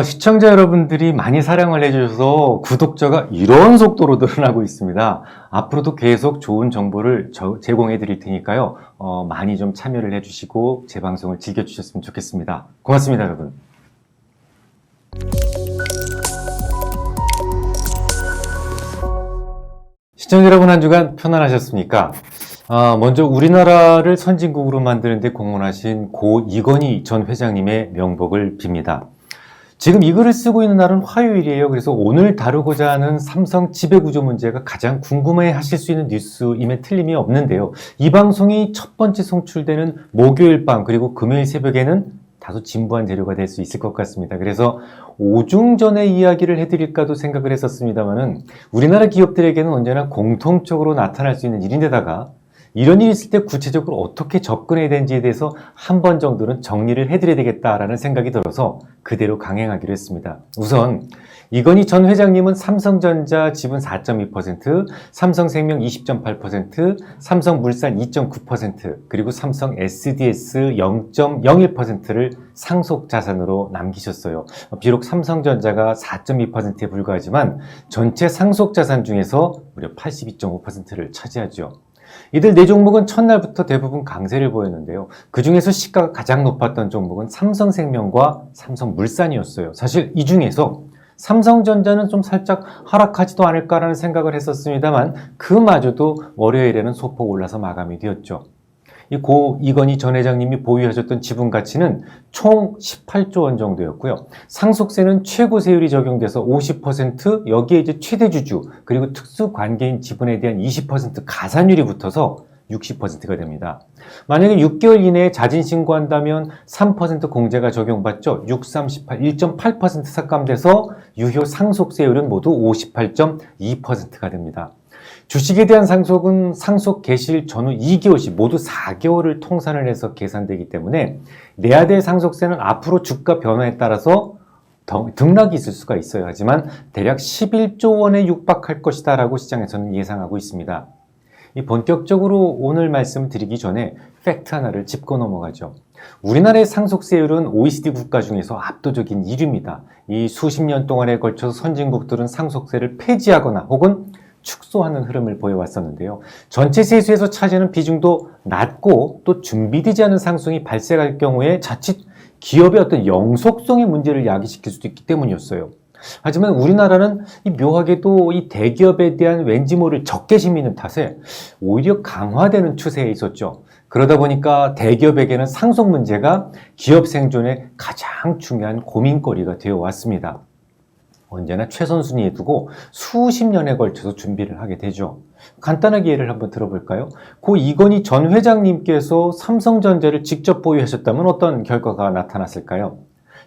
시청자 여러분들이 많이 사랑을 해주셔서 구독자가 이런 속도로 늘어나고 있습니다. 앞으로도 계속 좋은 정보를 제공해 드릴 테니까요. 많이 좀 참여를 해주시고 제 방송을 즐겨주셨으면 좋겠습니다. 고맙습니다, 여러분. 시청자 여러분, 한 주간 편안하셨습니까? 먼저 우리나라를 선진국으로 만드는 데 공헌하신 고 이건희 전 회장님의 명복을 빕니다. 지금 이 글을 쓰고 있는 날은 화요일이에요. 그래서 오늘 다루고자 하는 삼성 지배구조 문제가 가장 궁금해 하실 수 있는 뉴스임에 틀림이 없는데요. 이 방송이 첫 번째 송출되는 목요일 밤 그리고 금요일 새벽에는 다소 진부한 재료가 될 수 있을 것 같습니다. 그래서 오중전의 이야기를 해드릴까도 생각을 했었습니다만은 우리나라 기업들에게는 언제나 공통적으로 나타날 수 있는 일인데다가 이런 일이 있을 때 구체적으로 어떻게 접근해야 되는지에 대해서 한 번 정도는 정리를 해드려야 되겠다라는 생각이 들어서 그대로 강행하기로 했습니다. 우선 이건희 전 회장님은 삼성전자 지분 4.2%, 삼성생명 20.8%, 삼성물산 2.9%, 그리고 삼성 SDS 0.01%를 상속자산으로 남기셨어요. 비록 삼성전자가 4.2%에 불과하지만 전체 상속자산 중에서 무려 82.5%를 차지하죠. 이들 네 종목은 첫날부터 대부분 강세를 보였는데요. 그 중에서 시가가 가장 높았던 종목은 삼성생명과 삼성물산이었어요. 사실 이 중에서 삼성전자는 좀 살짝 하락하지도 않을까라는 생각을 했었습니다만 그마저도 월요일에는 소폭 올라서 마감이 되었죠. 고 이건희 전 회장님이 보유하셨던 지분 가치는 총 18조 원 정도였고요. 상속세는 최고 세율이 적용돼서 50%, 여기에 이제 최대 주주 그리고 특수 관계인 지분에 대한 20% 가산율이 붙어서 60%가 됩니다. 만약에 6개월 이내에 자진 신고한다면 3% 공제가 적용받죠. 6, 38, 1.8% 삭감돼서 유효 상속세율은 모두 58.2%가 됩니다. 주식에 대한 상속은 상속 개시일 전후 2개월씩 모두 4개월을 통산을 해서 계산되기 때문에 내야 될 상속세는 앞으로 주가 변화에 따라서 등락이 있을 수가 있어요. 하지만 대략 11조 원에 육박할 것이다 라고 시장에서는 예상하고 있습니다. 본격적으로 오늘 말씀드리기 전에 팩트 하나를 짚고 넘어가죠. 우리나라의 상속세율은 OECD 국가 중에서 압도적인 1위입니다. 이 수십 년 동안에 걸쳐서 선진국들은 상속세를 폐지하거나 혹은 축소하는 흐름을 보여왔었는데요. 전체 세수에서 차지하는 비중도 낮고 또 준비되지 않은 상승이 발생할 경우에 자칫 기업의 어떤 영속성의 문제를 야기시킬 수도 있기 때문이었어요. 하지만 우리나라는 묘하게도 이 대기업에 대한 왠지 모를 적개심이 있는 탓에 오히려 강화되는 추세에 있었죠. 그러다 보니까 대기업에게는 상속 문제가 기업 생존의 가장 중요한 고민거리가 되어 왔습니다. 언제나 최선순위에 두고 수십 년에 걸쳐서 준비를 하게 되죠. 간단하게 예를 한번 들어볼까요? 고 이건희 전 회장님께서 삼성전자를 직접 보유하셨다면 어떤 결과가 나타났을까요?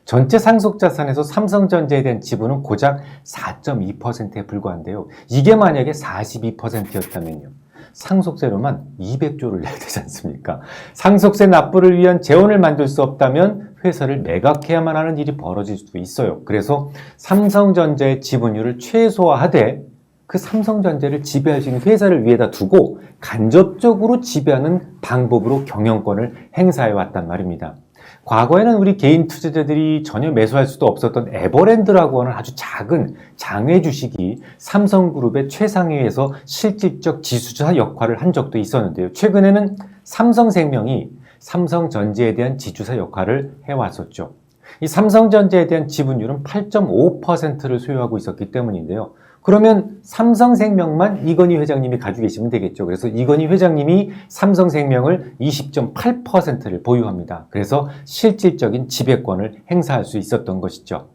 전체 상속자산에서 삼성전자에 대한 지분은 고작 4.2%에 불과한데요. 이게 만약에 42%였다면요. 상속세로만 200조를 내야 되지 않습니까? 상속세 납부를 위한 재원을 만들 수 없다면 회사를 매각해야만 하는 일이 벌어질 수도 있어요. 그래서 삼성전자의 지분율을 최소화하되 그 삼성전자를 지배할 수 있는 회사를 위에다 두고 간접적으로 지배하는 방법으로 경영권을 행사해 왔단 말입니다. 과거에는 우리 개인 투자자들이 전혀 매수할 수도 없었던 에버랜드라고 하는 아주 작은 장외 주식이 삼성그룹의 최상위에서 실질적 지주사 역할을 한 적도 있었는데요. 최근에는 삼성생명이 삼성전자에 대한 지주사 역할을 해왔었죠. 이 삼성전자에 대한 지분율은 8.5%를 소유하고 있었기 때문인데요. 그러면 삼성생명만 이건희 회장님이 가지고 계시면 되겠죠. 그래서 이건희 회장님이 삼성생명을 20.8%를 보유합니다. 그래서 실질적인 지배권을 행사할 수 있었던 것이죠.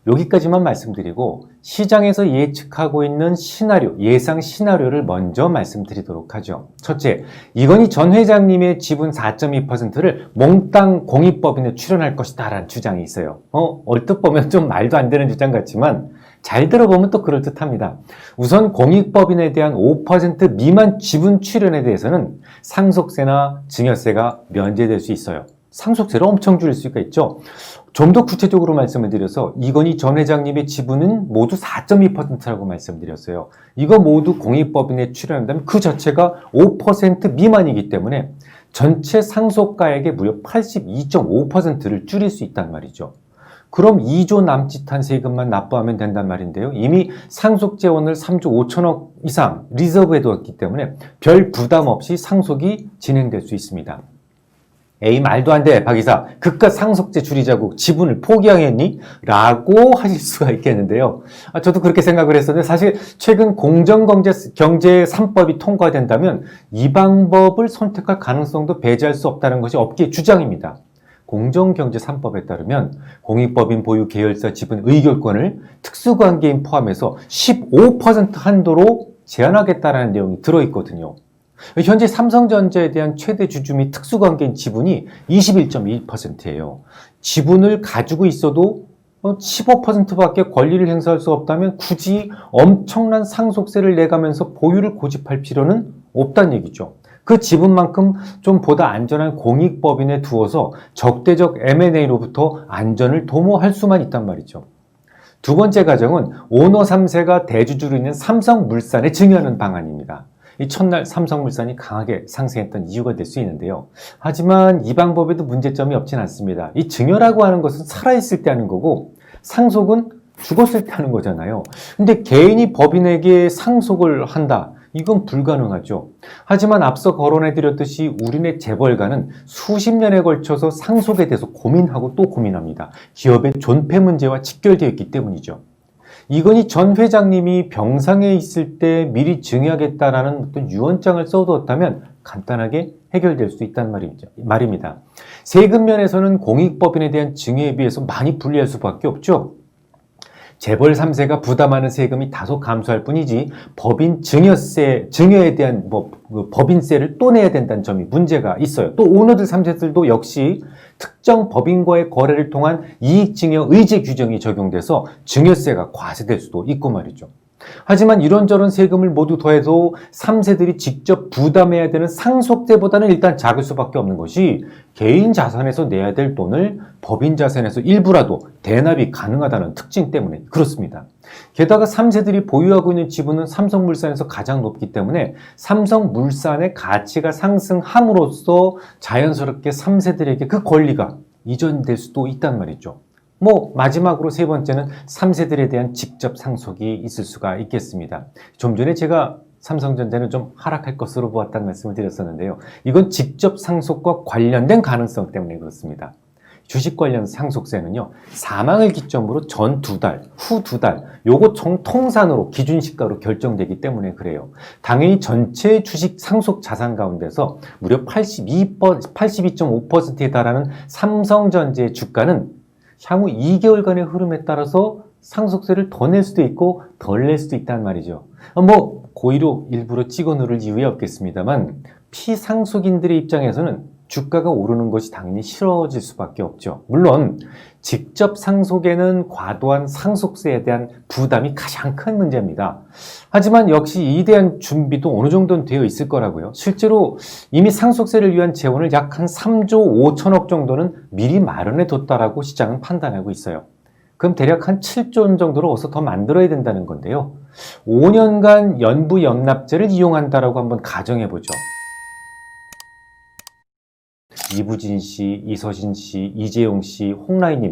여기까지만 말씀드리고 시장에서 예측하고 있는 시나리오, 예상 시나리오를 먼저 말씀드리도록 하죠. 첫째, 이건희 전 회장님의 지분 4.2%를 몽땅 공익법인에 출연할 것이다 라는 주장이 있어요. 얼뜻 보면 좀 말도 안 되는 주장 같지만 잘 들어보면 또 그럴듯합니다. 우선 공익법인에 대한 5% 미만 지분 출연에 대해서는 상속세나 증여세가 면제될 수 있어요. 상속세를 엄청 줄일 수가 있죠. 좀 더 구체적으로 말씀을 드려서 이건희 전 회장님의 지분은 모두 4.2%라고 말씀드렸어요. 이거 모두 공익법인에 출연한다면 그 자체가 5% 미만이기 때문에 전체 상속가액의 무려 82.5%를 줄일 수 있단 말이죠. 그럼 2조 남짓한 세금만 납부하면 된단 말인데요. 이미 상속재원을 3조 5천억 이상 리저브해 두었기 때문에 별 부담 없이 상속이 진행될 수 있습니다. 에이, 말도 안 돼, 박 이사. 그깟 상속세 줄이자고 지분을 포기하겠니? 라고 하실 수가 있겠는데요. 저도 그렇게 생각을 했었는데 사실 최근 공정경제 3법이 통과된다면 이 방법을 선택할 가능성도 배제할 수 없다는 것이 업계의 주장입니다. 공정경제 3법에 따르면 공익법인 보유 계열사 지분 의결권을 특수관계인 포함해서 15% 한도로 제한하겠다는 내용이 들어있거든요. 현재 삼성전자에 대한 최대 주주 및 특수관계인 지분이 21.1%예요. 지분을 가지고 있어도 15%밖에 권리를 행사할 수 없다면 굳이 엄청난 상속세를 내가면서 보유를 고집할 필요는 없다는 얘기죠. 그 지분만큼 좀 보다 안전한 공익법인에 두어서 적대적 M&A로부터 안전을 도모할 수만 있단 말이죠. 두 번째 과정은 오너 3세가 대주주로 있는 삼성물산에 증여하는 방안입니다. 이 첫날 삼성물산이 강하게 상승했던 이유가 될 수 있는데요. 하지만 이 방법에도 문제점이 없진 않습니다. 이 증여라고 하는 것은 살아있을 때 하는 거고 상속은 죽었을 때 하는 거잖아요. 근데 개인이 법인에게 상속을 한다. 이건 불가능하죠. 하지만 앞서 거론해드렸듯이 우리네 재벌가는 수십 년에 걸쳐서 상속에 대해서 고민하고 또 고민합니다. 기업의 존폐 문제와 직결되어 있기 때문이죠. 이건희 전 회장님이 병상에 있을 때 미리 증여하겠다라는 어떤 유언장을 써두었다면 간단하게 해결될 수 있다는 말입니다. 세금 면에서는 공익법인에 대한 증여에 비해서 많이 불리할 수밖에 없죠. 재벌 3세가 부담하는 세금이 다소 감소할 뿐이지 법인 증여에 대한 법인세를 또 내야 된다는 점이 문제가 있어요. 또 오너들 3세들도 역시 특정 법인과의 거래를 통한 이익증여 의제 규정이 적용돼서 증여세가 과세될 수도 있고 말이죠. 하지만 이런저런 세금을 모두 더해도 3세들이 직접 부담해야 되는 상속세보다는 일단 작을 수밖에 없는 것이 개인 자산에서 내야 될 돈을 법인 자산에서 일부라도 대납이 가능하다는 특징 때문에 그렇습니다. 게다가 3세들이 보유하고 있는 지분은 삼성물산에서 가장 높기 때문에 삼성물산의 가치가 상승함으로써 자연스럽게 3세들에게 그 권리가 이전될 수도 있단 말이죠. 마지막으로 세 번째는 3세들에 대한 직접 상속이 있을 수가 있겠습니다. 좀 전에 제가 삼성전자는 좀 하락할 것으로 보았다는 말씀을 드렸었는데요. 이건 직접 상속과 관련된 가능성 때문에 그렇습니다. 주식 관련 상속세는요, 사망을 기점으로 전 2달, 후 2달, 요거 통산으로 기준시가로 결정되기 때문에 그래요. 당연히 전체 주식 상속 자산 가운데서 무려 82.5%에 달하는 삼성전자의 주가는 향후 2개월간의 흐름에 따라서 상속세를 더 낼 수도 있고 덜 낼 수도 있다는 말이죠. 고의로 일부러 찍어 누를 이유에 없겠습니다만 피상속인들의 입장에서는 주가가 오르는 것이 당연히 싫어질 수밖에 없죠. 물론 직접 상속에는 과도한 상속세에 대한 부담이 가장 큰 문제입니다. 하지만 역시 이에 대한 준비도 어느 정도는 되어 있을 거라고요. 실제로 이미 상속세를 위한 재원을 약 한 3조 5천억 정도는 미리 마련해 뒀다라고 시장은 판단하고 있어요. 그럼 대략 한 7조 원 정도로 어서 더 만들어야 된다는 건데요. 5년간 연부연납제를 이용한다라고 한번 가정해 보죠. 이부진 씨, 이서진 씨, 이재용 씨, 홍라희님,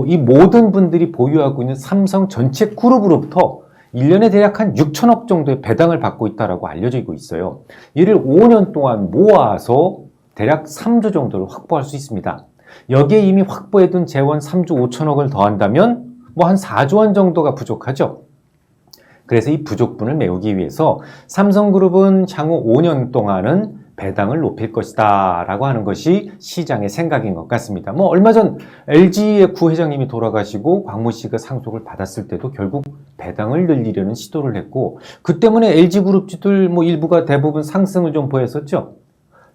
이 모든 분들이 보유하고 있는 삼성 전체 그룹으로부터 1년에 대략 한 6천억 정도의 배당을 받고 있다고 알려지고 있어요. 이를 5년 동안 모아서 대략 3조 정도를 확보할 수 있습니다. 여기에 이미 확보해둔 재원 3조 5천억을 더한다면 한 4조 원 정도가 부족하죠. 그래서 이 부족분을 메우기 위해서 삼성그룹은 향후 5년 동안은 배당을 높일 것이다 라고 하는 것이 시장의 생각인 것 같습니다. 얼마 전 LG의 구회장님이 돌아가시고 광무 씨가 상속을 받았을 때도 결국 배당을 늘리려는 시도를 했고 그 때문에 LG그룹주들 일부가 대부분 상승을 좀 보였었죠.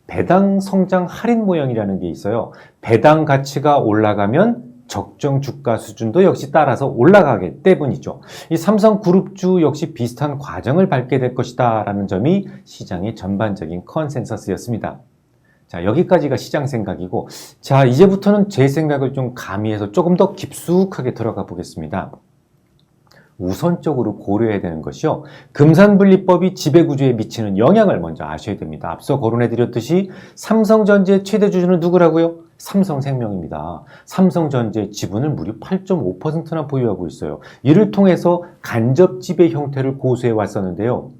배당 성장 할인 모형이라는 게 있어요. 배당 가치가 올라가면 적정 주가 수준도 역시 따라서 올라가기 때문이죠. 이 삼성그룹주 역시 비슷한 과정을 밟게 될 것이다 라는 점이 시장의 전반적인 컨센서스였습니다. 자, 여기까지가 시장 생각이고, 자, 이제부터는 제 생각을 좀 가미해서 조금 더 깊숙하게 들어가 보겠습니다. 우선적으로 고려해야 되는 것이요. 금산분리법이 지배구조에 미치는 영향을 먼저 아셔야 됩니다. 앞서 거론해드렸듯이 삼성전자의 최대 주주는 누구라고요? 삼성생명입니다. 삼성전자의 지분을 무려 8.5%나 보유하고 있어요. 이를 통해서 간접 지배 형태를 고수해 왔었는데요.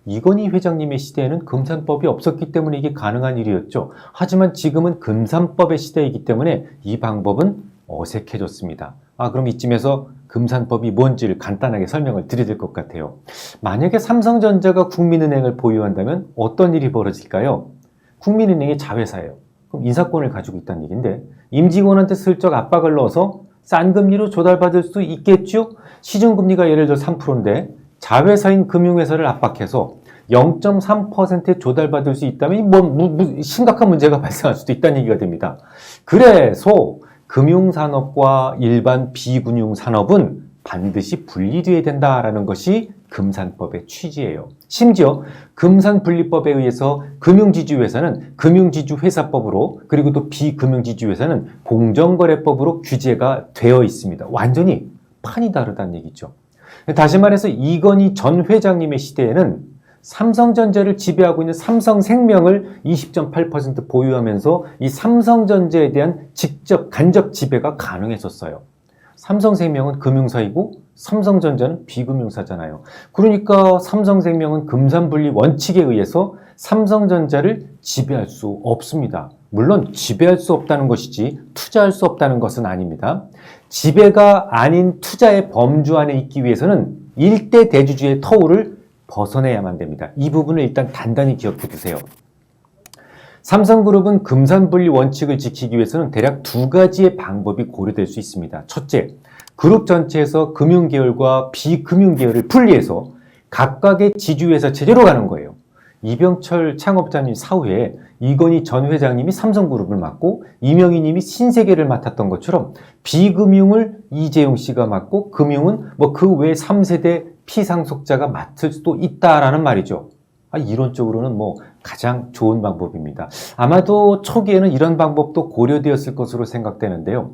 이건희 회장님의 시대에는 금산법이 없었기 때문에 이게 가능한 일이었죠. 하지만 지금은 금산법의 시대이기 때문에 이 방법은 어색해졌습니다. 그럼 이쯤에서 금산법이 뭔지를 간단하게 설명을 드려야 될 것 같아요. 만약에 삼성전자가 국민은행을 보유한다면 어떤 일이 벌어질까요? 국민은행이 자회사예요. 그럼 인사권을 가지고 있다는 얘기인데 임직원한테 슬쩍 압박을 넣어서 싼 금리로 조달받을 수 있겠죠? 시중금리가 예를 들어 3%인데 자회사인 금융회사를 압박해서 0.3%에 조달받을 수 있다면 심각한 문제가 발생할 수도 있다는 얘기가 됩니다. 그래서 금융산업과 일반 비금융산업은 반드시 분리되어야 된다라는 것이 금산법의 취지예요. 심지어 금산분리법에 의해서 금융지주회사는 금융지주회사법으로 그리고 또 비금융지주회사는 공정거래법으로 규제가 되어 있습니다. 완전히 판이 다르다는 얘기죠. 다시 말해서 이건희 전 회장님의 시대에는 삼성전자를 지배하고 있는 삼성생명을 20.8% 보유하면서 이 삼성전자에 대한 직접 간접 지배가 가능했었어요. 삼성생명은 금융사이고 삼성전자는 비금융사잖아요. 그러니까 삼성생명은 금산분리 원칙에 의해서 삼성전자를 지배할 수 없습니다. 물론 지배할 수 없다는 것이지 투자할 수 없다는 것은 아닙니다. 지배가 아닌 투자의 범주 안에 있기 위해서는 일대 대주주의 터울을 벗어내야만 됩니다. 이 부분을 일단 단단히 기억해 두세요. 삼성그룹은 금산분리 원칙을 지키기 위해서는 대략 두 가지의 방법이 고려될 수 있습니다. 첫째, 그룹 전체에서 금융계열과 비금융계열을 분리해서 각각의 지주회사 체제로 가는 거예요. 이병철 창업자님 사후에 이건희 전 회장님이 삼성그룹을 맡고 이명희 님이 신세계를 맡았던 것처럼 비금융을 이재용 씨가 맡고 금융은 그 외 3세대 피상속자가 맡을 수도 있다라는 말이죠. 이론적으로는 가장 좋은 방법입니다. 아마도 초기에는 이런 방법도 고려되었을 것으로 생각되는데요.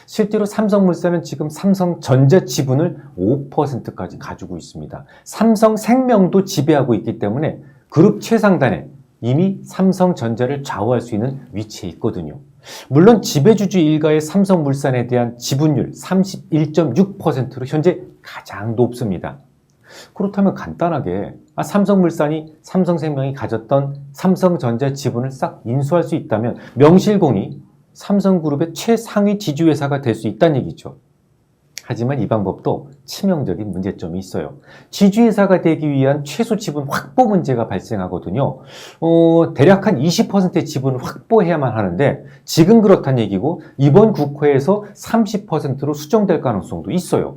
실제로 삼성물산은 지금 삼성전자 지분을 5%까지 가지고 있습니다. 삼성생명도 지배하고 있기 때문에 그룹 최상단에 이미 삼성전자를 좌우할 수 있는 위치에 있거든요. 물론 지배주주 일가의 삼성물산에 대한 지분율 31.6%로 현재 가장 높습니다. 그렇다면 간단하게 삼성물산이 삼성생명이 가졌던 삼성전자 지분을 싹 인수할 수 있다면 명실공히 삼성그룹의 최상위 지주회사가 될 수 있다는 얘기죠. 하지만 이 방법도 치명적인 문제점이 있어요. 지주회사가 되기 위한 최소 지분 확보 문제가 발생하거든요. 대략 한 20%의 지분을 확보해야만 하는데 지금 그렇다는 얘기고 이번 국회에서 30%로 수정될 가능성도 있어요.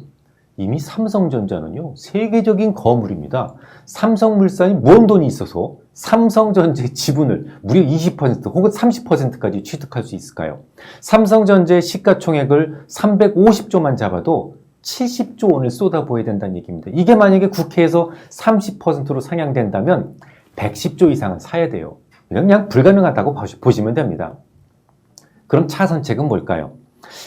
이미 삼성전자는요, 세계적인 거물입니다. 삼성물산이 뭔 돈이 있어서 삼성전자의 지분을 무려 20% 혹은 30%까지 취득할 수 있을까요? 삼성전자의 시가총액을 350조만 잡아도 70조 원을 쏟아부어야 된다는 얘기입니다. 이게 만약에 국회에서 30%로 상향된다면 110조 이상은 사야 돼요. 그냥 불가능하다고 보시면 됩니다. 그럼 차선책은 뭘까요?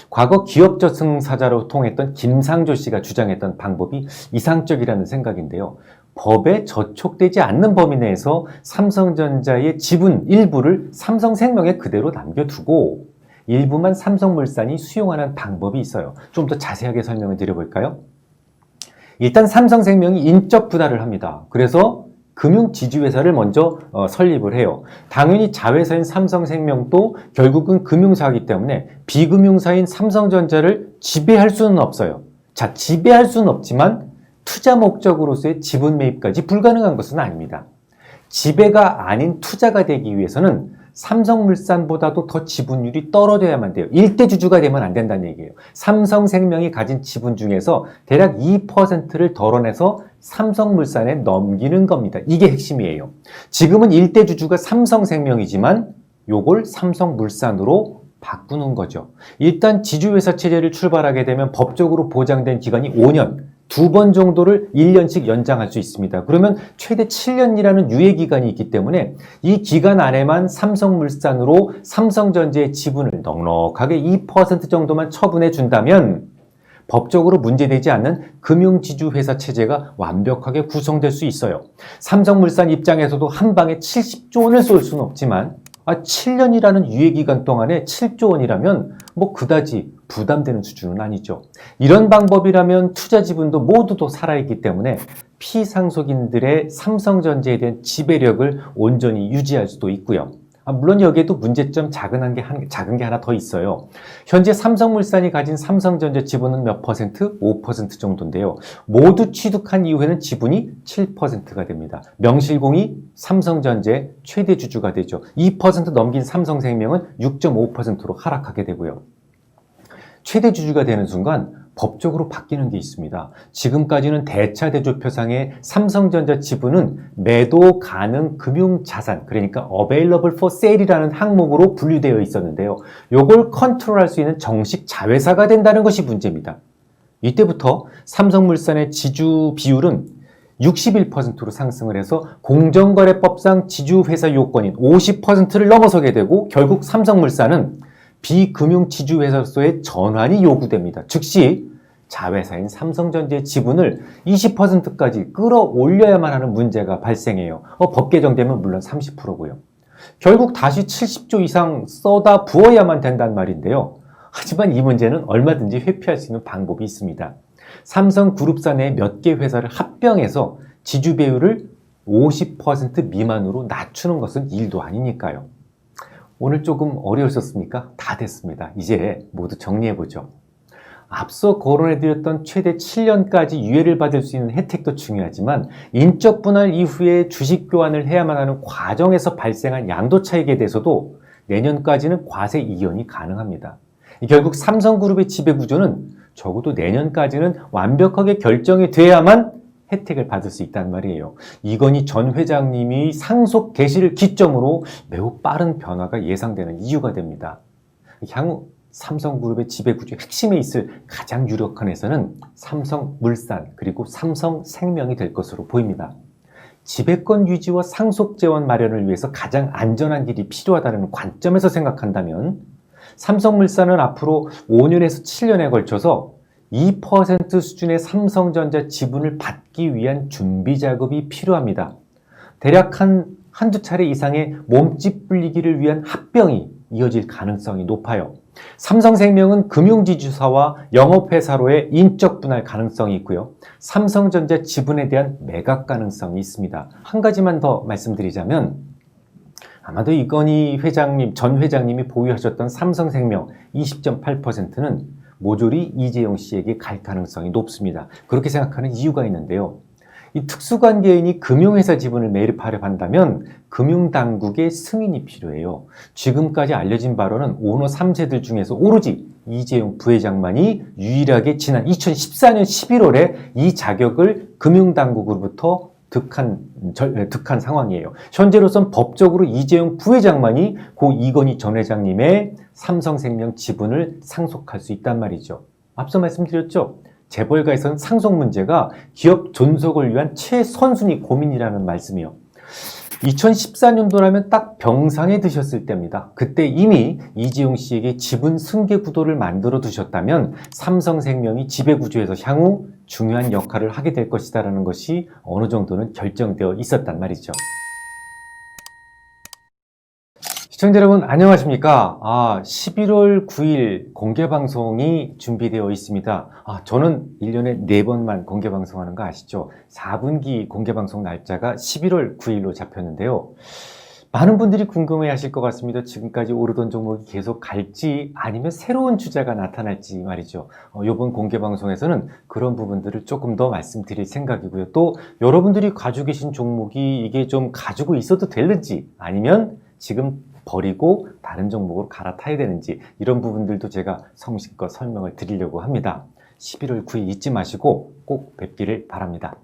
과거 기업저승사자로 통했던 김상조 씨가 주장했던 방법이 이상적이라는 생각인데요. 법에 저촉되지 않는 범위 내에서 삼성전자의 지분 일부를 삼성생명에 그대로 남겨두고 일부만 삼성물산이 수용하는 방법이 있어요. 좀 더 자세하게 설명을 드려볼까요? 일단 삼성생명이 인적 분할을 합니다. 그래서 금융지주회사를 먼저 설립을 해요. 당연히 자회사인 삼성생명도 결국은 금융사이기 때문에 비금융사인 삼성전자를 지배할 수는 없어요. 자, 지배할 수는 없지만 투자 목적으로서의 지분 매입까지 불가능한 것은 아닙니다. 지배가 아닌 투자가 되기 위해서는 삼성물산보다도 더 지분율이 떨어져야만 돼요. 일대 주주가 되면 안 된다는 얘기예요. 삼성생명이 가진 지분 중에서 대략 2%를 덜어내서 삼성물산에 넘기는 겁니다. 이게 핵심이에요. 지금은 일대 주주가 삼성생명이지만 요걸 삼성물산으로 바꾸는 거죠. 일단 지주회사 체제를 출발하게 되면 법적으로 보장된 기간이 5년, 2번 정도를 1년씩 연장할 수 있습니다. 그러면 최대 7년이라는 유예기간이 있기 때문에 이 기간 안에만 삼성물산으로 삼성전자의 지분을 넉넉하게 2% 정도만 처분해 준다면 법적으로 문제되지 않는 금융지주회사 체제가 완벽하게 구성될 수 있어요. 삼성물산 입장에서도 한 방에 70조 원을 쏠 수는 없지만 7년이라는 유예기간 동안에 7조 원이라면 뭐 그다지 부담되는 수준은 아니죠. 이런 방법이라면 투자 지분도 모두 살아있기 때문에 피상속인들의 삼성전자에 대한 지배력을 온전히 유지할 수도 있고요. 물론 여기에도 문제점 작은 게 하나 더 있어요. 현재 삼성물산이 가진 삼성전자 지분은 몇 %? 5% 정도인데요. 모두 취득한 이후에는 지분이 7%가 됩니다. 명실공히 삼성전자의 최대 주주가 되죠. 2% 넘긴 삼성생명은 6.5%로 하락하게 되고요. 최대 주주가 되는 순간 법적으로 바뀌는 게 있습니다. 지금까지는 대차대조표상의 삼성전자 지분은 매도 가능 금융자산, 그러니까 available for sale이라는 항목으로 분류되어 있었는데요. 이걸 컨트롤할 수 있는 정식 자회사가 된다는 것이 문제입니다. 이때부터 삼성물산의 지주 비율은 61%로 상승을 해서 공정거래법상 지주회사 요건인 50%를 넘어서게 되고 결국 삼성물산은 비금융지주회사로서의 전환이 요구됩니다. 즉시 자회사인 삼성전자의 지분을 20%까지 끌어올려야만 하는 문제가 발생해요. 법 개정되면 물론 30%고요. 결국 다시 70조 이상 쏟아 부어야만 된단 말인데요. 하지만 이 문제는 얼마든지 회피할 수 있는 방법이 있습니다. 삼성그룹사 내 몇 개 회사를 합병해서 지주 배율을 50% 미만으로 낮추는 것은 일도 아니니까요. 오늘 조금 어려우셨습니까? 다 됐습니다. 이제 모두 정리해보죠. 앞서 거론해드렸던 최대 7년까지 유예를 받을 수 있는 혜택도 중요하지만 인적 분할 이후에 주식 교환을 해야만 하는 과정에서 발생한 양도 차익에 대해서도 내년까지는 과세 이연이 가능합니다. 결국 삼성그룹의 지배구조는 적어도 내년까지는 완벽하게 결정이 돼야만 혜택을 받을 수 있다는 말이에요. 이건희 전 회장님이 상속 개시를 기점으로 매우 빠른 변화가 예상되는 이유가 됩니다. 향후 삼성그룹의 지배구조의 핵심에 있을 가장 유력한 회사는 삼성물산 그리고 삼성생명이 될 것으로 보입니다. 지배권 유지와 상속 재원 마련을 위해서 가장 안전한 길이 필요하다는 관점에서 생각한다면 삼성물산은 앞으로 5년에서 7년에 걸쳐서 2% 수준의 삼성전자 지분을 받기 위한 준비 작업이 필요합니다. 대략 한두 차례 이상의 몸집 불리기를 위한 합병이 이어질 가능성이 높아요. 삼성생명은 금융지주사와 영업회사로의 인적 분할 가능성이 있고요. 삼성전자 지분에 대한 매각 가능성이 있습니다. 한 가지만 더 말씀드리자면 아마도 이건희 전 회장님이 보유하셨던 삼성생명 20.8%는 모조리 이재용 씨에게 갈 가능성이 높습니다. 그렇게 생각하는 이유가 있는데요. 이 특수관계인이 금융회사 지분을 매입하려 한다면 금융당국의 승인이 필요해요. 지금까지 알려진 바로는 오너 3세들 중에서 오로지 이재용 부회장만이 유일하게 지난 2014년 11월에 이 자격을 금융당국으로부터 득한 상황이에요. 현재로선 법적으로 이재용 부회장만이 고 이건희 전 회장님의 삼성생명 지분을 상속할 수 있단 말이죠. 앞서 말씀드렸죠. 재벌가에서는 상속 문제가 기업 존속을 위한 최선순위 고민이라는 말씀이요. 2014년도라면 딱 병상에 드셨을 때입니다. 그때 이미 이재용 씨에게 지분 승계 구도를 만들어 두셨다면 삼성생명이 지배구조에서 향후 중요한 역할을 하게 될 것이다라는 것이 어느 정도는 결정되어 있었단 말이죠. 시청자 여러분 안녕하십니까? 11월 9일 공개방송이 준비되어 있습니다. 저는 1년에 4번만 공개방송하는 거 아시죠? 4분기 공개방송 날짜가 11월 9일로 잡혔는데요. 많은 분들이 궁금해 하실 것 같습니다. 지금까지 오르던 종목이 계속 갈지 아니면 새로운 주자가 나타날지 말이죠. 이번 공개방송에서는 그런 부분들을 조금 더 말씀드릴 생각이고요. 또 여러분들이 가지고 계신 종목이 이게 좀 가지고 있어도 되는지 아니면 지금 버리고 다른 종목으로 갈아타야 되는지 이런 부분들도 제가 성실껏 설명을 드리려고 합니다. 11월 9일 잊지 마시고 꼭 뵙기를 바랍니다.